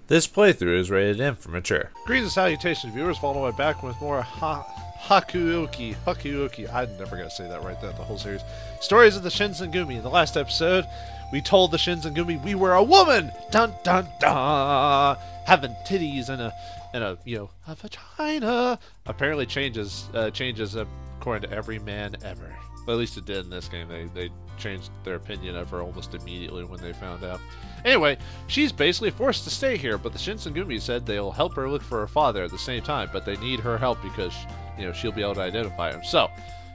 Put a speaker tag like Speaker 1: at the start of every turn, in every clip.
Speaker 1: This playthrough is rated M for mature.
Speaker 2: Greetings and salutations, viewers. Vauldemare back with more Hakuōki. I'm never going to say that right, the whole series. Stories of the Shinsengumi. In the last episode, we told the Shinsengumi we were a woman! Dun dun dun! Having titties and a vagina. Apparently changes according to every man ever. Well, at least it did in this game. They changed their opinion of her almost immediately when they found out. Anyway, she's basically forced to stay here, but the Shinsengumi said they'll help her look for her father at the same time, but they need her help because, she'll be able to identify him. So,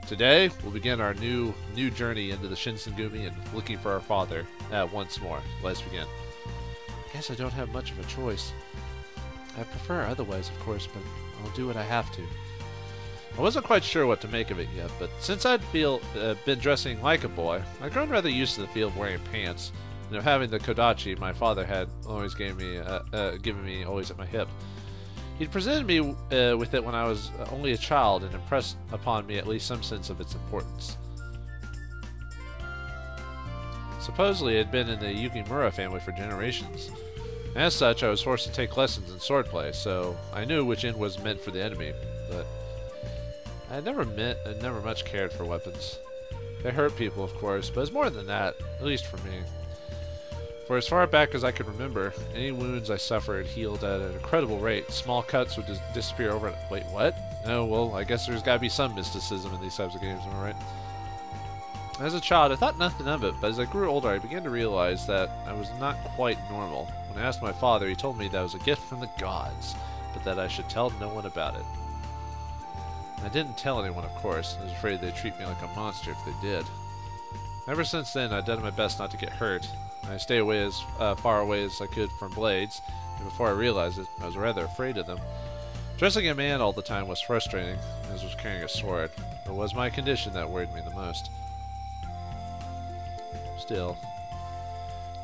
Speaker 2: today, we'll begin our new journey into the Shinsengumi and looking for our father once more. Let's begin. I guess I don't have much of a choice. I prefer otherwise, of course, but I'll do what I have to. I wasn't quite sure what to make of it yet, but since I'd been dressing like a boy, I'd grown rather used to the feel of wearing pants, and of having the kodachi my father had always given me always at my hip. He'd presented me with it when I was only a child and impressed upon me at least some sense of its importance. Supposedly it had been in the Yukimura family for generations. As such, I was forced to take lessons in swordplay, so I knew which end was meant for the enemy, but I had never much cared for weapons. They hurt people, of course, but it's more than that, at least for me. For as far back as I could remember, any wounds I suffered healed at an incredible rate. Small cuts would just disappear overnight. Wait, what? Oh, well, I guess there's gotta be some mysticism in these types of games, am I right? As a child, I thought nothing of it, but as I grew older, I began to realize that I was not quite normal. When I asked my father, he told me that it was a gift from the gods, but that I should tell no one about it. I didn't tell anyone, of course. I was afraid they'd treat me like a monster if they did. Ever since then, I'd done my best not to get hurt. I stay away as far away as I could from blades, and before I realized it, I was rather afraid of them. Dressing a man all the time was frustrating, as was carrying a sword. It was my condition that worried me the most. Still,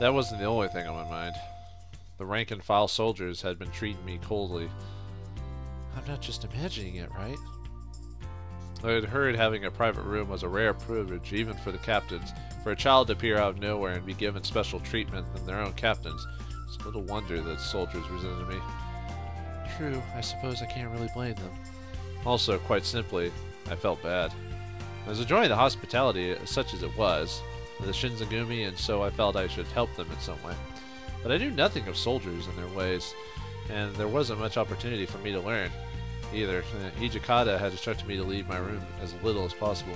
Speaker 2: that wasn't the only thing on my mind. The rank-and-file soldiers had been treating me coldly. I'm not just imagining it, right? I had heard having a private room was a rare privilege, even for the captains. For a child to appear out of nowhere and be given special treatment than their own captains, it's little wonder that soldiers resented me. True, I suppose I can't really blame them. Also, quite simply, I felt bad. I was enjoying the hospitality, such as it was, of the Shinsengumi, and so I felt I should help them in some way. But I knew nothing of soldiers and their ways, and there wasn't much opportunity for me to learn. Either. Hijikata had instructed me to leave my room as little as possible.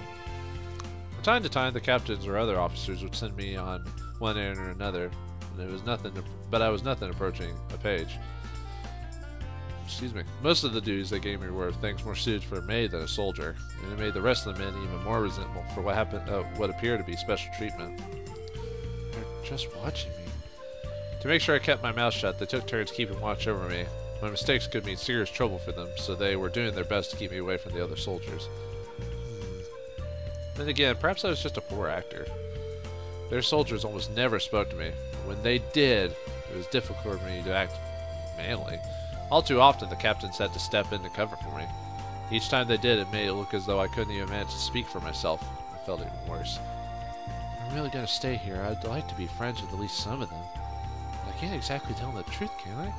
Speaker 2: From time to time, the captains or other officers would send me on one errand or another, and I was nothing approaching a page. Excuse me. Most of the duties they gave me were things more suited for a maid than a soldier, and it made the rest of the men even more resentful for what appeared to be special treatment. They're just watching me. To make sure I kept my mouth shut, they took turns keeping watch over me. My mistakes could mean serious trouble for them, so they were doing their best to keep me away from the other soldiers. Then again, perhaps I was just a poor actor. Their soldiers almost never spoke to me. When they did, it was difficult for me to act manly. All too often, the captains had to step in to cover for me. Each time they did, it made it look as though I couldn't even manage to speak for myself. I felt even worse. I'm really gonna stay here. I'd like to be friends with at least some of them. But I can't exactly tell them the truth, can I?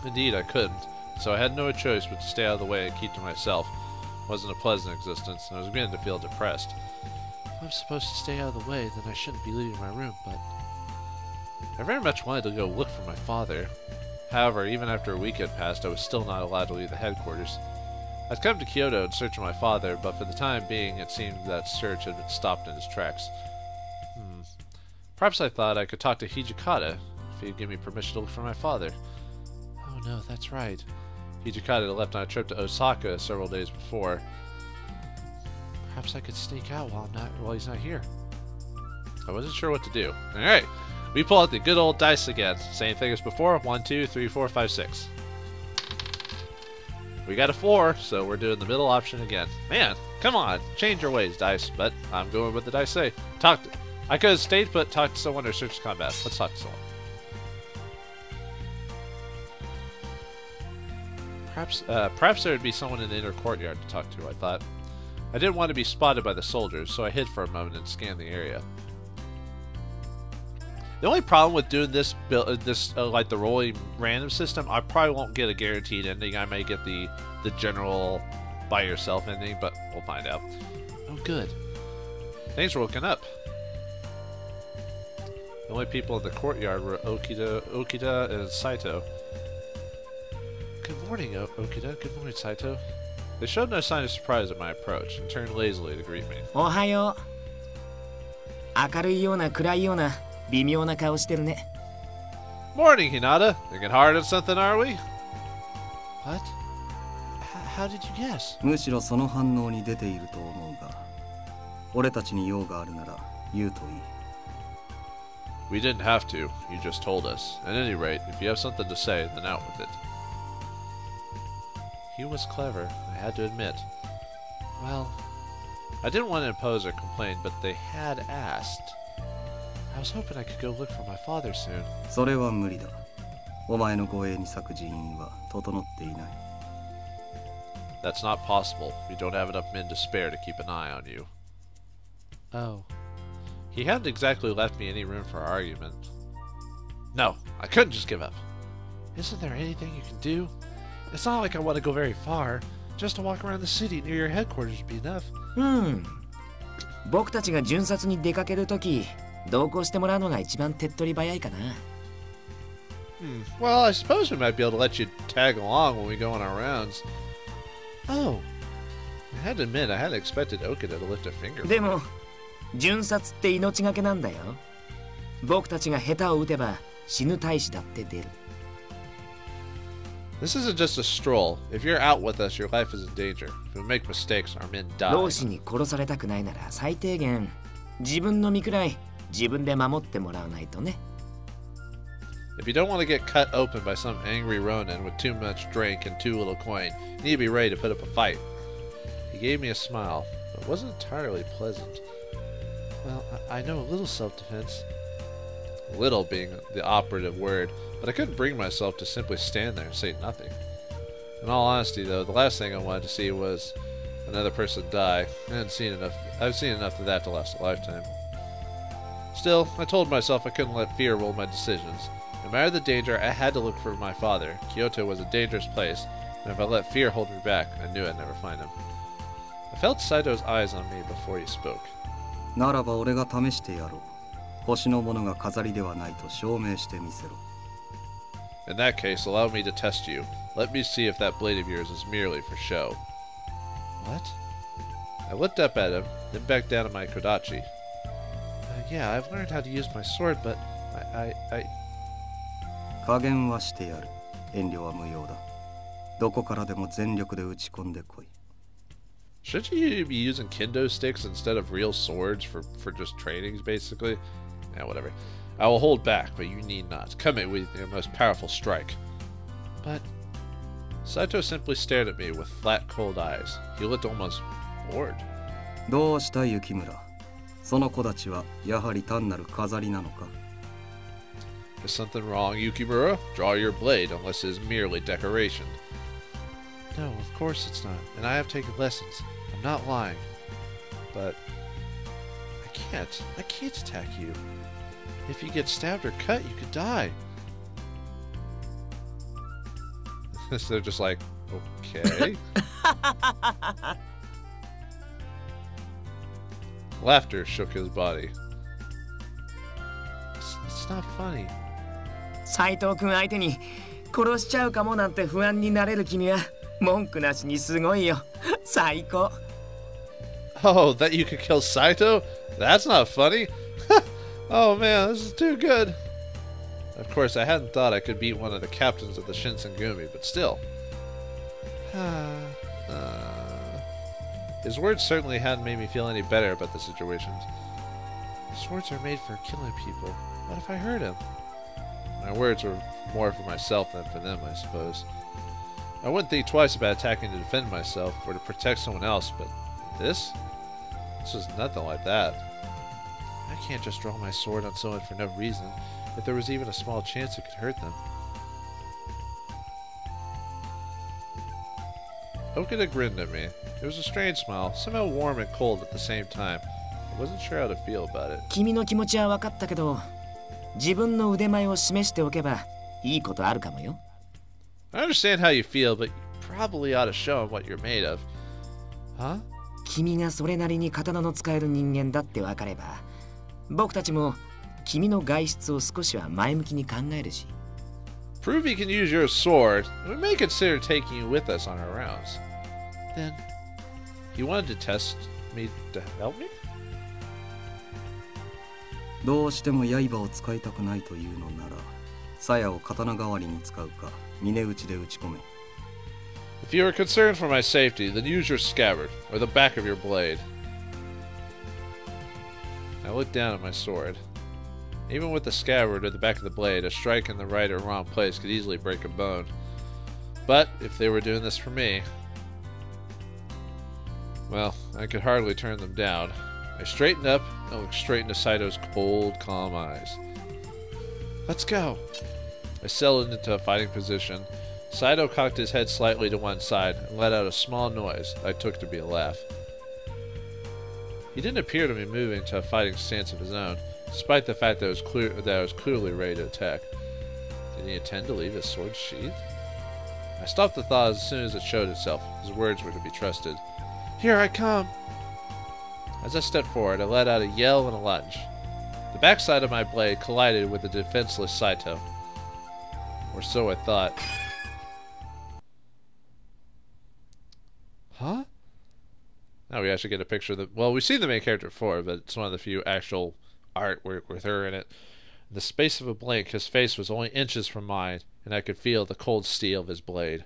Speaker 2: Indeed, I couldn't, so I had no choice but to stay out of the way and keep to myself. It wasn't a pleasant existence, and I was beginning to feel depressed. If I'm supposed to stay out of the way, then I shouldn't be leaving my room, but I very much wanted to go look for my father. However, even after a week had passed, I was still not allowed to leave the headquarters. I'd come to Kyoto in search of my father, but for the time being, it seemed that search had been stopped in its tracks. Perhaps I thought I could talk to Hijikata if he'd give me permission to look for my father. Oh no, that's right. Hijikata had left on a trip to Osaka several days before. Perhaps I could sneak out while he's not here. I wasn't sure what to do. Alright, we pull out the good old dice again. Same thing as before. 1, 2, 3, 4, 5, 6. We got a 4, so we're doing the middle option again. Man, come on, change your ways, dice. But I'm going with the dice say. I could have stayed put, talked to someone, or searched combat. Let's talk to someone. Perhaps there would be someone in the inner courtyard to talk to, I thought. I didn't want to be spotted by the soldiers, so I hid for a moment and scanned the area. The only problem with doing this like the rolling random system, I probably won't get a guaranteed ending. I may get the general by yourself ending, but we'll find out. Oh, good. Thanks for looking up. The only people in the courtyard were Okita and Saito. Good morning, Okita. Good morning, Saito. They showed no sign of surprise at my approach and turned lazily to greet me.
Speaker 3: Ohayo. 明るいような暗いような微妙な顔してるね。
Speaker 2: Morning, Hinata. Thinking hard on something, are we? What? How did you guess?
Speaker 4: むしろその反応に出ていると思うが、俺たちに用があるなら言うといい。
Speaker 2: We didn't have to. You just told us. At any rate, if you have something to say, then out with it. He was clever, I had to admit. Well, I didn't want to impose or complain, but they had asked. I was hoping I could go look for my father soon.
Speaker 4: それは無理だ。お前の護衛に咲く人員は整っていない。
Speaker 2: That's not possible. We don't have enough men to spare to keep an eye on you. Oh. He hadn't exactly left me any room for argument. No, I couldn't just give up. Isn't there anything you can do? It's not like I want to go very far. Just to walk around the city near your headquarters would be enough.
Speaker 3: 僕たちが巡察に出かけるとき、同行してもらうのが一番手っ取り早いかな。
Speaker 2: Well, I suppose we might be able to let you tag along when we go on our rounds. Oh. I had to admit, I hadn't expected Okita to lift a finger.
Speaker 3: でも、巡察って命がけなんだよ。僕たちが下手を打てば死ぬ大使だって出る。
Speaker 2: This isn't just a stroll. If you're out with us, your life is in danger. If we make mistakes, our men die.
Speaker 3: 老師に殺されたくないなら最低限自分の身くらい自分で守ってもらわないとね。
Speaker 2: If you don't want to get cut open by some angry Ronin with too much drink and too little coin, you need to be ready to put up a fight. He gave me a smile, but it wasn't entirely pleasant. Well, I know a little self-defense. Little being the operative word, but I couldn't bring myself to simply stand there and say nothing. In all honesty, though, the last thing I wanted to see was another person die. I've seen enough of that to last a lifetime. Still, I told myself I couldn't let fear rule my decisions. No matter the danger, I had to look for my father. Kyoto was a dangerous place, and if I let fear hold me back, I knew I'd never find him. I felt Saito's eyes on me before he spoke.
Speaker 4: ならば俺が試してやろう。星のものが飾りではないと証明してみせろ。
Speaker 2: In that case, allow me to test you. Let me see if that blade of yours is merely for show. What? I looked up at him, then back down at my kodachi. Yeah, I've learned how to use my sword, but I...
Speaker 4: 加減はしてやる。遠慮は無用だ。どこからでも全力で打ち込んでこい。
Speaker 2: Shouldn't you be using kendo sticks instead of real swords for just trainings, basically? Yeah, whatever. I will hold back, but you need not. Come in with your most powerful strike. But... Saito simply stared at me with flat, cold eyes. He looked almost bored.
Speaker 4: どうした雪村。その子たちはやはり単なる飾りなのか。
Speaker 2: Is something wrong, Yukimura? Draw your blade, unless it is merely decoration. No, of course it's not, and I have taken lessons. I'm not lying. But... I can't attack you. If you get stabbed or cut, you could die. So they're just like, okay. Laughter shook his body. It's not funny.
Speaker 3: 斉藤君相手に殺しちゃうかもなんて不安になれる君は文句なしにすごいよ。最高。
Speaker 2: Oh, that you could kill Saito? That's not funny. Oh man, this is too good. Of course, I hadn't thought I could beat one of the captains of the Shinsengumi, but still. His words certainly hadn't made me feel any better about the situation. Swords are made for killing people. What if I hurt him? My words were more for myself than for them, I suppose. I wouldn't think twice about attacking to defend myself or to protect someone else, but this? This was nothing like that. I can't just draw my sword on someone for no reason, if there was even a small chance it could hurt them. Okita grinned at me. It was a strange smile, somehow warm and cold at the same time. I wasn't sure how to feel about it.
Speaker 3: 君の気持ちは分かったけど、自分の腕前を示しておけばいいことあるかもよ。
Speaker 2: I understand how you feel, but you probably ought to show him what you're made of. Huh?
Speaker 3: 君がそれなりに刀の使える人間だって分かれば、僕たちも君の外出を少しは前向きに考えるし。
Speaker 2: Prove you can use your sword, and we may consider taking you with us on our rounds. Then, you wanted to test me to help me?
Speaker 4: どうしても刃を使いたくないというのなら、鞘を刀代わりに使うか、峰打ちで打ち込め。
Speaker 2: If you are concerned for my safety, then use your scabbard, or the back of your blade. I looked down at my sword. Even with the scabbard or the back of the blade, a strike in the right or wrong place could easily break a bone. But if they were doing this for me, well, I could hardly turn them down. I straightened up and looked straight into Saito's cold, calm eyes. Let's go. I settled into a fighting position. Saito cocked his head slightly to one side and let out a small noise I took to be a laugh. He didn't appear to be moving to a fighting stance of his own, despite the fact that I was clearly ready to attack. Did he intend to leave his sword sheathed? I stopped the thought as soon as it showed itself. His words were to be trusted. Here I come! As I stepped forward, I let out a yell and a lunge. The backside of my blade collided with the defenseless Saito. Or so I thought. Huh? Now we actually get a picture of the... Well, we've seen the main character before, but it's one of the few actual artwork with her in it. In the space of a blink, his face was only inches from mine, and I could feel the cold steel of his blade.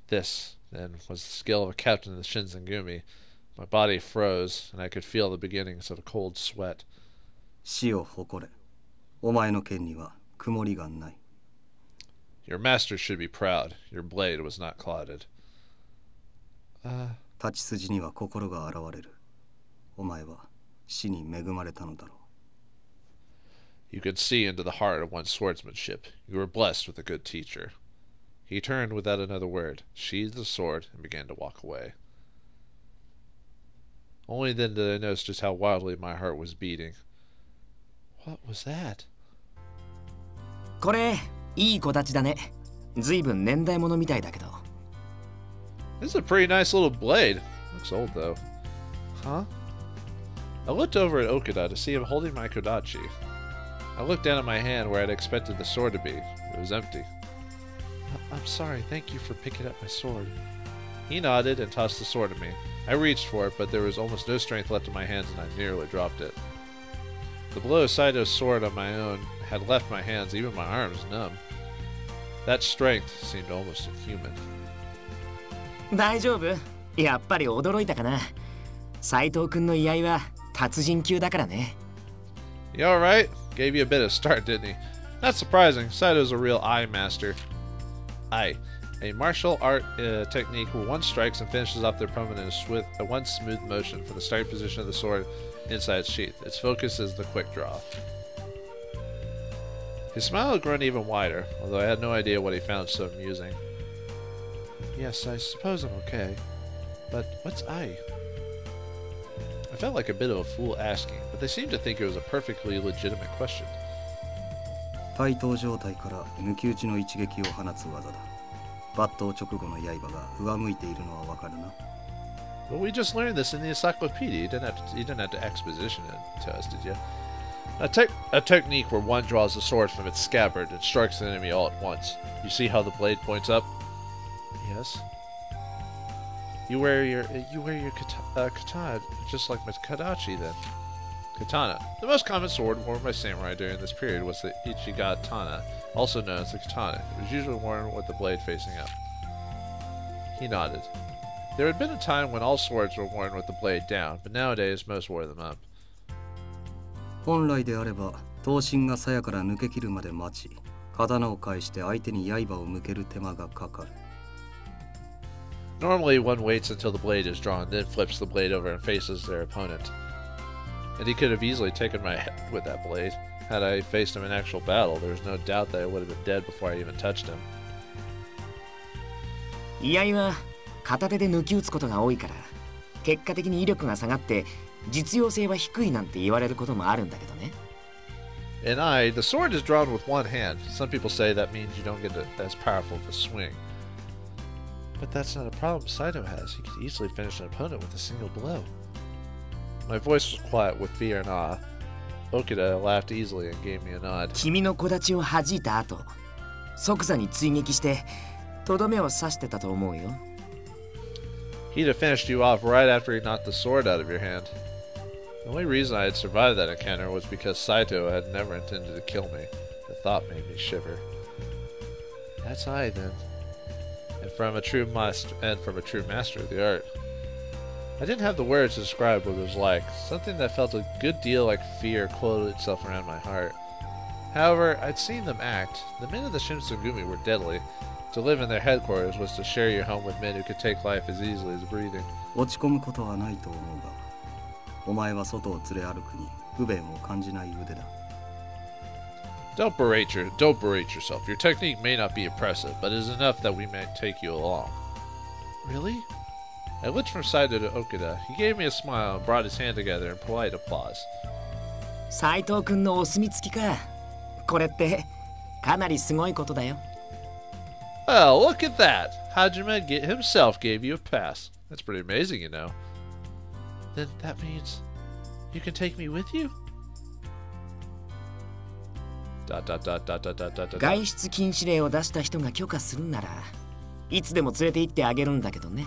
Speaker 2: This, then, was the skill of a captain of the Shinsengumi. My body froze, and I could feel the beginnings of a cold sweat.
Speaker 4: 死を誇れ。お前の剣には曇りがない。
Speaker 2: Your master should be proud. Your blade was not clouded.
Speaker 4: 立ち筋には心が現れる。お前は死に恵まれたのだろう。
Speaker 2: You could see into the heart of one's swordsmanship. You were blessed with a good teacher. He turned without another word, sheathed the sword, and began to walk away. Only then did I notice just how wildly my heart was beating. What was that?
Speaker 3: これ、いい子たちだね。ずいぶん年代物みたいだけど。
Speaker 2: This is a pretty nice little blade. Looks old though. Huh? I looked over at Okada to see him holding my kodachi. I looked down at my hand where I'd expected the sword to be. It was empty. I'm sorry, thank you for picking up my sword. He nodded and tossed the sword at me. I reached for it, but there was almost no strength left in my hands and I nearly dropped it. The blow of Saito's sword on my own had left my hands, even my arms, numb. That strength seemed almost inhuman.
Speaker 3: 大丈夫？やっぱり驚いたかな。斉藤君の居合は達人級だからね。
Speaker 2: You alright? Gave you a bit of start, didn't he? Not surprising, Saito's a real eye master. Eye. A martial art technique where one strikes and finishes off their opponent with one smooth motion from the starting position of the sword inside its sheath. Its focus is the quick draw. His smile had grown even wider, although I had no idea what he found so amusing. Yes, I suppose I'm okay. But what's eye? I felt like a bit of a fool asking, but they seemed to think it was a perfectly legitimate question.
Speaker 4: 対等状態から抜き打ちの一撃を放つ技だ。抜刀直後の刃が上向いているのはわかるな。
Speaker 2: Well, we just learned this in the encyclopedia. You didn't have to exposition it to us, did you? A technique where one draws the sword from its scabbard and strikes the enemy all at once. You see how the blade points up? Yes. You wear your katana just like my kadachi then. Katana. The most common sword worn by samurai during this period was the ichigatana, also known as the katana. It was usually worn with the blade facing up. He nodded. There had been a time when all swords were worn with the blade down, but nowadays most wore them up.
Speaker 4: 本来であれば、刀身が鞘から抜け切るまで待ち、刀を返して相手に刃を向ける手間がかかる。
Speaker 2: Normally, one waits until the blade is drawn, then flips the blade over and faces their opponent. And he could have easily taken my head with that blade. Had I faced him in actual battle, there was no doubt that I would have been dead before I even touched him.
Speaker 3: 居合は片手で抜き打つことが多いから、結果的に威力が下がって実用性は低いなんて言われることもあるんだけどね。
Speaker 2: And the sword is drawn with one hand. Some people say that means you don't get as powerful of a swing. But that's not a problem Saito has. He could easily finish an opponent with a single blow. My voice was quiet with fear and awe. Okita laughed easily and gave me a nod.
Speaker 3: 君の木立を弾いた後、即座に追撃してとどめを刺してたと思うよ。
Speaker 2: He'd have finished you off right after he knocked the sword out of your hand. The only reason I had survived that encounter was because Saito had never intended to kill me. The thought made me shiver. That's I then. And from a true master of the art. I didn't have the words to describe what it was like. Something that felt a good deal like fear coiled itself around my heart. However, I'd seen them act. The men of the Shinsengumi were deadly. To live in their headquarters was to share your home with men who could take life as easily as breathing.
Speaker 4: 落ち込むことはないと思うが、お前は外を連れ歩くに不便を感じない腕だ。
Speaker 2: Don't berate yourself. Your technique may not be impressive, but it is enough that we may take you along. Really? I looked from Saito to Okita. He gave me a smile and brought his hand together in polite applause.
Speaker 3: 斉藤君のお墨付きか。これってかなりすごいことだよ。
Speaker 2: Well, look at that! Hajime himself gave you a pass. That's pretty amazing, you know. Then that means you can take me with you? ...
Speaker 3: 外出禁止令を出した人が許可するならいつでも連れて行ってあげるんだけどね。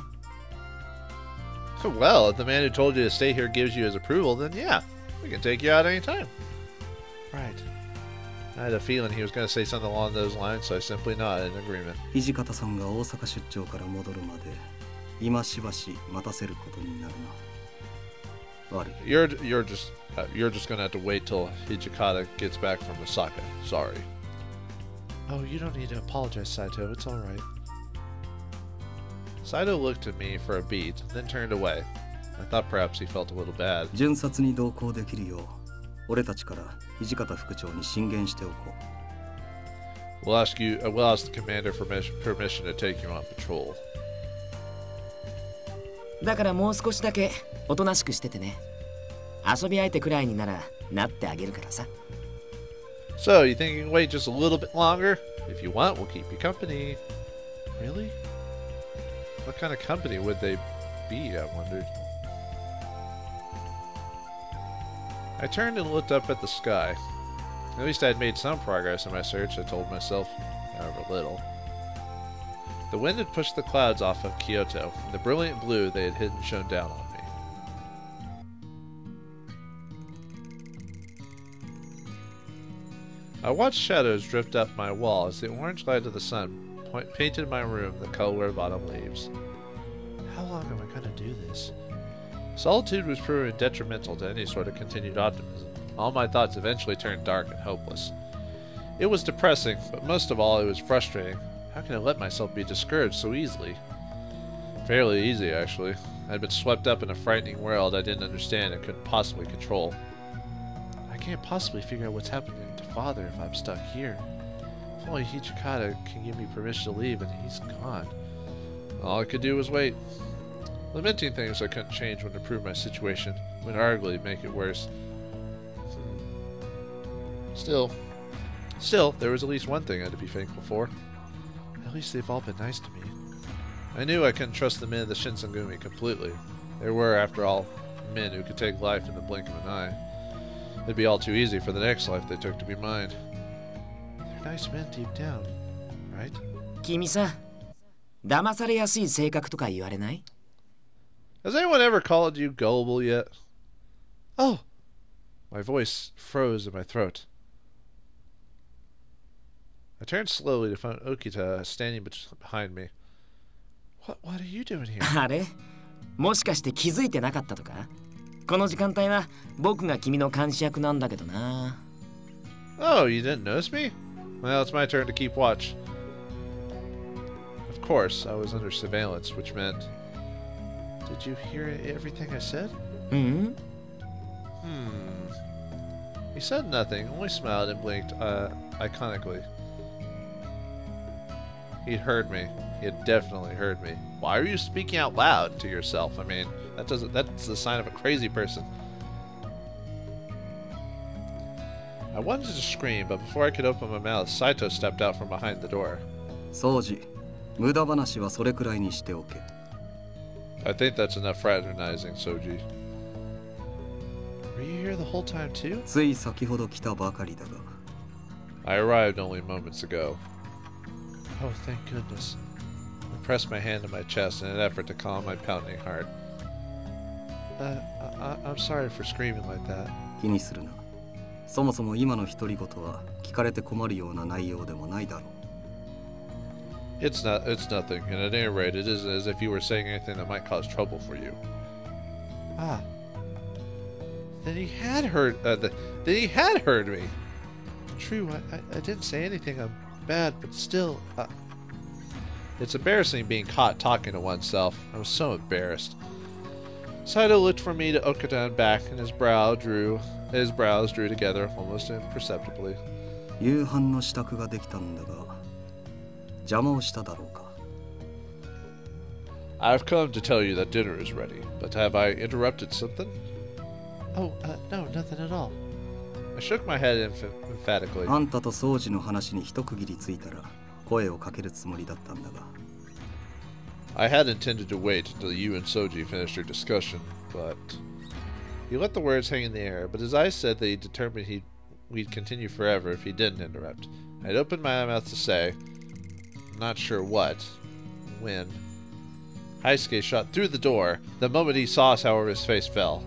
Speaker 2: Well, if the man who told you to stay here gives you his approval, then yeah, we can take you out anytime. Right. I had a feeling he was going to say something along those lines, so I simply nodded in agreement.
Speaker 4: 土方さんが大阪出張から戻るまで今しばし待たせることになるな。悪い。
Speaker 2: You're just going to have to wait till Hijikata gets back from Osaka. Sorry. Oh, you don't need to apologize, Saito. It's all right. Saito looked at me for a beat, then turned away. I thought perhaps he felt a little bad.
Speaker 4: 巡察に同行できるよう、俺たちから土方副長に進言しておこう。
Speaker 2: We'll ask the commander for permission to take you on patrol.
Speaker 3: だからもう少しだけおとなしくしててね。遊び相手くらいにならなってあげるからさ。
Speaker 2: So, you think you can wait just a little bit longer? If you want, we'll keep you company. Really? What kind of company would they be, I wondered. I turned and looked up at the sky. At least I had made some progress in my search, I told myself, however little. The wind had pushed the clouds off of Kyoto, and the brilliant blue they had hidden shone down on me. I watched shadows drift up my wall as the orange light of the sun painted my room the color of autumn leaves. How long am I going to do this? Solitude was proving detrimental to any sort of continued optimism. All my thoughts eventually turned dark and hopeless. It was depressing, but most of all it was frustrating. How can I let myself be discouraged so easily? Fairly easy, actually. I had been swept up in a frightening world I didn't understand and couldn't possibly control. I can't possibly figure out what's happening to Father if I'm stuck here. If only Hijikata can give me permission to leave and he's gone. All I could do was wait. Lamenting things I couldn't change would improve my situation, would arguably make it worse. Still, there was at least one thing I had to be thankful for. At least they've all been nice to me. I knew I couldn't trust the men of the Shinsengumi completely. They were, after all, men who could take life in the blink of an eye. It'd be all too easy for the next life they took to be mine. They're nice men deep down, right?
Speaker 3: 君さ、騙されやすい性格とか言われない？
Speaker 2: Has anyone ever called you gullible yet? Oh! My voice froze in my throat. I turned slowly to find Okita standing behind me. What are you doing here?
Speaker 3: あれ？もしかして気づいてなかったとか？この時間帯は僕が君の監視役なんだけどな。
Speaker 2: Oh, you didn't notice me? Well, it's my turn to keep watch. Of course, I was under surveillance, which meant... Did you hear everything I said?
Speaker 3: Hmm?
Speaker 2: He said nothing, only smiled and blinked iconically. He'd heard me. He had definitely heard me. Why are you speaking out loud to yourself? I mean, that's the sign of a crazy person. I I wanted to scream, but before I could open my mouth, Saito stepped out from behind the door.
Speaker 4: 掃除、無駄話はそれくらいにしておけ。
Speaker 2: I think that's enough fraternizing, Soji. Were you here the whole time too?
Speaker 4: つい先ほど来たばかりだが。
Speaker 2: I arrived only moments ago. Oh, thank goodness. I pressed my hand to my chest in an effort to calm my pounding heart. I'm sorry for screaming like that.
Speaker 4: 気にするな。そもそも今の独り言は聞かれて困るような内容でもないだろう。
Speaker 2: It's nothing, and at any rate, it isn't as if you were saying anything that might cause trouble for you. Ah. Then he had heard me. True, I didn't say anything bad, but still, it's embarrassing being caught talking to oneself. I was so embarrassed. Saito looked from me to Okada and back, and his brows drew together almost imperceptibly.
Speaker 4: 夕飯の支度ができたんだが、邪魔をしただろうか。
Speaker 2: I've come to tell you that dinner is ready, but have I interrupted something? Oh, no, nothing at all. I shook my head emphatically.
Speaker 4: あんたと掃除の話に一区切りついたら声をかけるつもりだったんだが。
Speaker 2: I had intended to wait until you and Soji finished your discussion, but he let the words hang in the air. But his eyes said that he determined we'd continue forever if he didn't interrupt. I'd opened my mouth to say, not sure what, when Heisuke shot through the door. The moment he saw us, however, his face fell.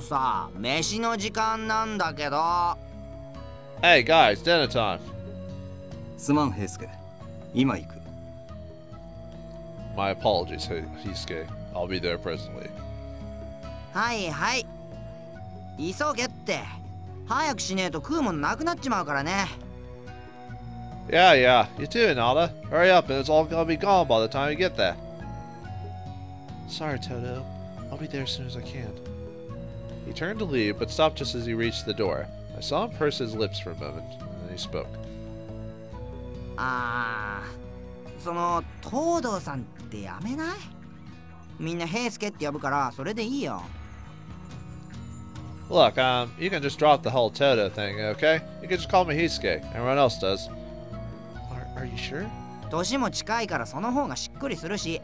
Speaker 3: さ、飯の時間なんだけど。
Speaker 2: Hey guys, dinner time.
Speaker 4: すまん、平介。今行く。
Speaker 2: My apologies, Heisuke. I'll be there presently.
Speaker 3: はいはい。急げって。早くしねえと食うもんなくなっちまうからね。
Speaker 2: Yeah, you too, Nada. Hurry up, and it's all gonna be gone by the time you get there. Sorry, Toto. I'll be there as soon as I can. He turned to leave, but stopped just as he reached the door. I saw him purse his lips for a moment, and then he spoke.
Speaker 3: その東堂さんってやめない？みんな平介って呼ぶからそれでいいよ。
Speaker 2: Look, you can just drop the whole Toto thing, okay? You can just call me Heisuke. Everyone else does. Are you sure?
Speaker 3: 年も近いからその方がしっくりするし。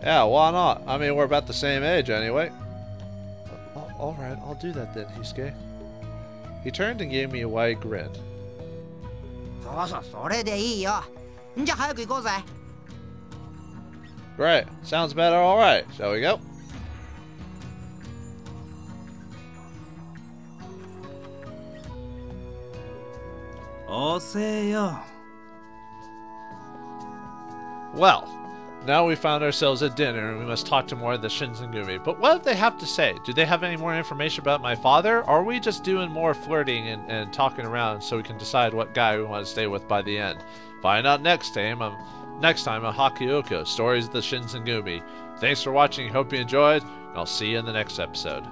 Speaker 2: Yeah, why not? I mean, we're about the same age anyway. Alright, I'll do that then, Heisuke. He turned and gave me a wide grin.
Speaker 3: それでいいよ。じゃあ早く行こうぜ。
Speaker 2: Great. Sounds better. Alright. Shall we go? Well, now we found ourselves at dinner and we must talk to more of the Shinsengumi. But what do they have to say? Do they have any more information about my father? Or are we just doing more flirting and talking around so we can decide what guy we want to stay with by the end? Find out next time on Hakuōki, Stories of the Shinsengumi. Thanks for watching, hope you enjoyed, and I'll see you in the next episode.